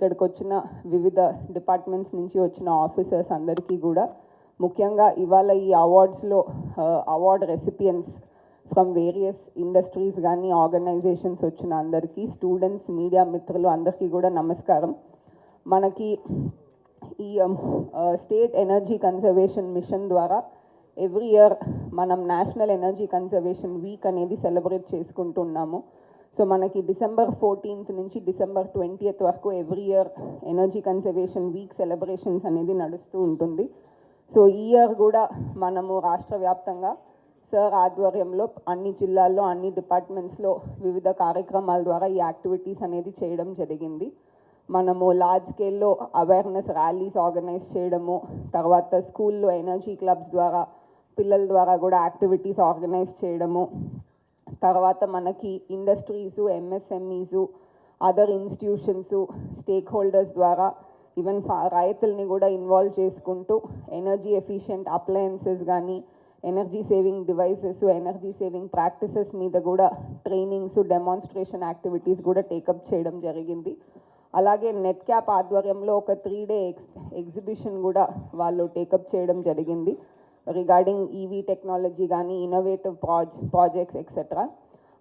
ఇక్కడికి వచ్చిన వివిధ డిపార్ట్మెంట్స్ నుంచి వచ్చిన ఆఫీసర్స్ అందరికీ కూడా ముఖ్యంగా ఇవాళ ఈ అవార్డ్స్లో award recipients from various industries కానీ ఆర్గనైజేషన్స్ వచ్చిన అందరికీ, స్టూడెంట్స్, మీడియా మిత్రులు అందరికీ కూడా నమస్కారం. మనకి ఈ స్టేట్ ఎనర్జీ కన్జర్వేషన్ మిషన్ ద్వారా ఎవ్రీ ఇయర్ మనం నేషనల్ ఎనర్జీ కన్జర్వేషన్ వీక్ అనేది సెలబ్రేట్ చేసుకుంటున్నాము. సో మనకి డిసెంబర్ 14th నుంచి డిసెంబర్ 20th వరకు every year energy conservation week celebrations అనేది నడుస్తూ ఉంటుంది. సో ఈ ఇయర్ కూడా మనము రాష్ట్ర వ్యాప్తంగా సార్ ఆధ్వర్యంలో అన్ని జిల్లాల్లో అన్ని డిపార్ట్మెంట్స్లో వివిధ కార్యక్రమాల ద్వారా ఈ యాక్టివిటీస్ అనేది చేయడం జరిగింది. మనము లార్జ్ స్కేల్లో అవేర్నెస్ ర్యాలీస్ ఆర్గనైజ్ చేయడము, తర్వాత స్కూల్లో ఎనర్జీ క్లబ్స్ ద్వారా పిల్లల ద్వారా కూడా యాక్టివిటీస్ ఆర్గనైజ్ చేయడము, తర్వాత మనకి ఇండస్ట్రీసు, ఎంఎస్ఎంఈసు, అదర్ ఇన్స్టిట్యూషన్సు, స్టేక్ హోల్డర్స్ ద్వారా ఈవెన్ రైతుల్ని కూడా ఇన్వాల్వ్ చేసుకుంటూ ఎనర్జీ ఎఫిషియెంట్ అప్లయన్సెస్ కానీ, energy saving devices, energy saving practices మీద కూడా ట్రైనింగ్స్, డెమాన్స్ట్రేషన్ యాక్టివిటీస్ కూడా టేకప్ చేయడం జరిగింది. అలాగే నెట్ క్యాప్ ఆధ్వర్యంలో ఒక 3 day ఎగ్జిబిషన్ కూడా వాళ్ళు టేకప్ చేయడం జరిగింది రిగార్డింగ్ ఈవీ టెక్నాలజీ కానీ, ఇన్నోవేటివ్ ప్రాజెక్ట్స్ ఎక్సెట్రా.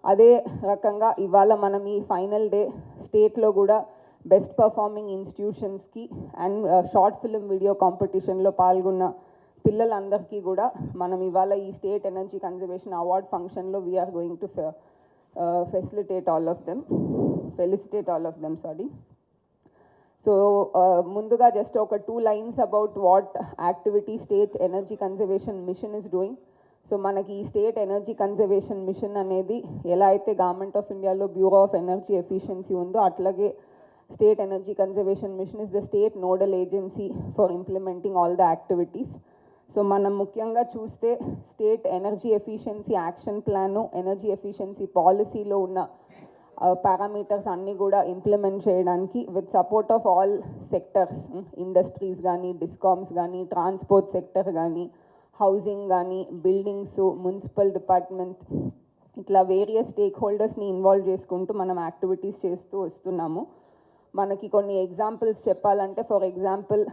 అదే రకంగా ఇవాళ మనం ఈ ఫైనల్ డే స్టేట్లో కూడా బెస్ట్ పర్ఫార్మింగ్ ఇన్స్టిట్యూషన్స్కి అండ్ షార్ట్ ఫిల్మ్ వీడియో కాంపిటీషన్లో పాల్గొన్న పిల్లలందరికీ కూడా మనం ఇవాళ ఈ స్టేట్ ఎనర్జీ కన్జర్వేషన్ అవార్డ్ ఫంక్షన్లో we are going to facilitate all of them. So ముందుగా జస్ట్ ఒక 2 lines about what activity state energy conservation mission is doing. So మనకి ఈ స్టేట్ ఎనర్జీ కన్జర్వేషన్ మిషన్ అనేది ఎలా అయితే గవర్నమెంట్ ఆఫ్ ఇండియాలో బ్యూరో ఆఫ్ ఎనర్జీ ఎఫిషియన్సీ ఉందో అట్లాగే state energy conservation mission is the state nodal agency for implementing all the activities. So మనం ముఖ్యంగా చూస్తే state energy efficiency action plan, energy efficiency పాలసీలో ఉన్న పారామీటర్స్ అన్నీ కూడా ఇంప్లిమెంట్ చేయడానికి with support of all sectors, industries కానీ, డిస్కామ్స్ కానీ, ట్రాన్స్పోర్ట్ సెక్టర్ కానీ, హౌసింగ్ కానీ, బిల్డింగ్స్, మున్సిపల్ డిపార్ట్మెంట్, ఇట్లా వేరియస్ స్టేక్ హోల్డర్స్ని ఇన్వాల్వ్ చేసుకుంటూ మనం యాక్టివిటీస్ చేస్తూ వస్తున్నాము. మనకి కొన్ని ఎగ్జాంపుల్స్ చెప్పాలంటే, for example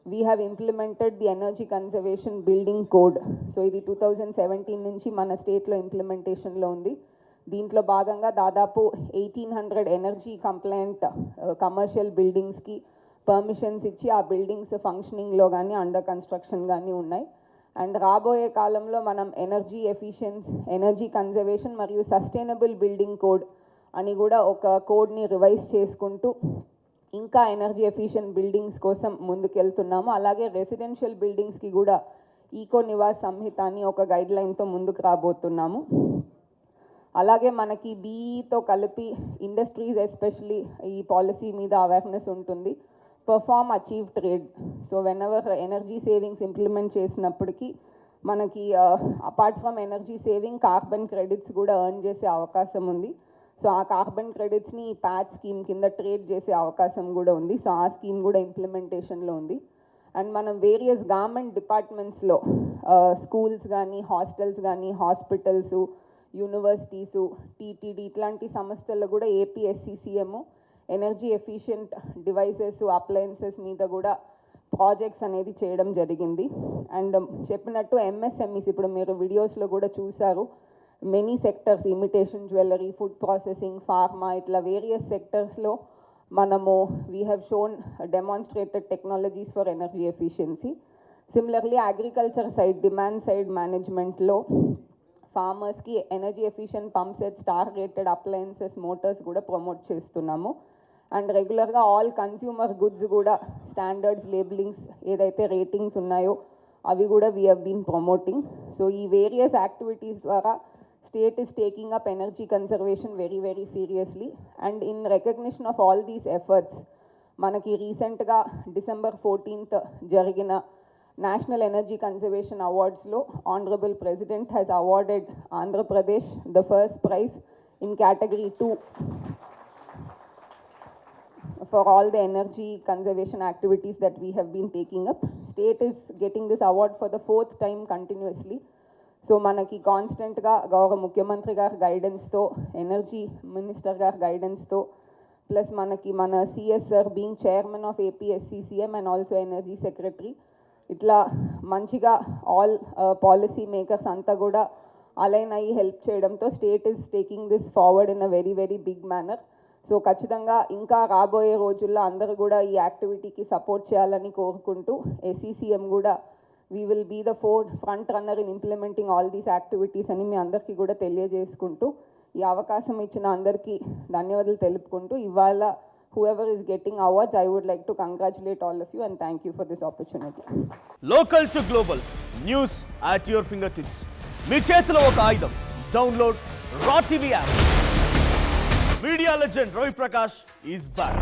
we have implemented the energy conservation building code. So ఇది 2017 నుంచి మన స్టేట్లో ఇంప్లిమెంటేషన్లో ఉంది. దీంట్లో భాగంగా దాదాపు 1800 ఎనర్జీ కంప్లైంట్ కమర్షియల్ బిల్డింగ్స్కి పర్మిషన్స్ ఇచ్చి ఆ బిల్డింగ్స్ ఫంక్షనింగ్లో కానీ అండర్ కన్స్ట్రక్షన్ కానీ ఉన్నాయి. అండ్ రాబోయే కాలంలో మనం ఎనర్జీ ఎఫిషియన్సీ, ఎనర్జీ కన్జర్వేషన్ మరియు సస్టైనబుల్ బిల్డింగ్ కోడ్ అని కూడా ఒక కోడ్ని రివైజ్ చేసుకుంటూ ఇంకా ఎనర్జీ ఎఫిషియెంట్ బిల్డింగ్స్ కోసం ముందుకెళ్తున్నాము. అలాగే రెసిడెన్షియల్ బిల్డింగ్స్కి కూడా ఈకో నివాస్ సంహిత అని ఒక గైడ్లైన్తో ముందుకు రాబోతున్నాము. అలాగే మనకి బీఈతో కలిపి ఇండస్ట్రీస్ ఎస్పెషలీ ఈ పాలసీ మీద అవేర్నెస్ ఉంటుంది. Perform, achieve, trade. So whenever energy savings implement చేసినప్పటికీ మనకి apart from energy saving carbon credits కూడా ఎర్న్ చేసే అవకాశం ఉంది. సో ఆ కార్బన్ క్రెడిట్స్ని ఈ ప్యాచ్ స్కీమ్ కింద ట్రేడ్ చేసే అవకాశం కూడా ఉంది. సో ఆ స్కీమ్ కూడా ఇంప్లిమెంటేషన్లో ఉంది. అండ్ మనం వేరియస్ గవర్నమెంట్ డిపార్ట్మెంట్స్లో స్కూల్స్ కానీ, హాస్టల్స్ కానీ, హాస్పిటల్స్, యూనివర్సిటీసు, టీటీడీ ఇట్లాంటి సంస్థల్లో కూడా ఏపీఎస్సీసీఎం ఎనర్జీ ఎఫిషియెంట్ డివైసెస్, అప్లయన్సెస్ మీద కూడా ప్రాజెక్ట్స్ అనేది చేయడం జరిగింది. అండ్ చెప్పినట్టు ఎంఎస్ఎంఈస్ ఇప్పుడు మీరు వీడియోస్లో కూడా చూసారు, many sectors, imitation jewellery, food processing, pharma, ఇట్లా వేరియస్ సెక్టర్స్లో మనము we have shown demonstrated technologies for energy efficiency. Similarly agriculture side, demand side మేనేజ్మెంట్లో ఫార్మర్స్కి energy efficient pump set, star rated appliances, motors కూడా ప్రమోట్ చేస్తున్నాము. అండ్ రెగ్యులర్గా all consumer goods కూడా standards, labellings ఏదైతే రేటింగ్స్ ఉన్నాయో అవి కూడా we have been promoting. So ఈ వేరియస్ యాక్టివిటీస్ ద్వారా state is taking up energy conservation very very seriously. And in recognition of all these efforts మనకి రీసెంట్గా డిసెంబర్ 14th జరిగిన నేషనల్ ఎనర్జీ కన్జర్వేషన్ అవార్డ్స్లో honourable president has awarded Andhra Pradesh the first prize in category 2 for all the energy conservation activities that we have been taking up. State is getting this award for the 4th time continuously. So manaki constant ga Gauravana Mukhyamantri gar guidance tho, energy minister gar guidance tho, plus మనకి మన CS sir being chairman of APSCCM and also energy secretary, ఇట్లా మంచిగా all policy makers అంతా కూడా align అయ్యి help చేయడంతో state is taking this forward in a very very big manner. So ఖచ్చితంగా ఇంకా రాబోయే రోజుల్లో అందరూ కూడా ఈ యాక్టివిటీకి సపోర్ట్ చేయాలని కోరుకుంటూ SCCM కూడా we will be the front runner in implementing all these activities అని మీ అందరికీ కూడా తెలియజేసుకుంటూ ఈ అవకాశం ఇచ్చిన అందరికీ ధన్యవాదాలు తెలుపుకుంటూ ఇవాళ whoever is getting awards, I would like to congratulate all of you and thank you for this opportunity. Local to global, news at your fingertips. మీ చేతిలో ఒక ఆయుధం. డౌన్లోడ్ రా TV app. Media legend Ravi Prakash is back.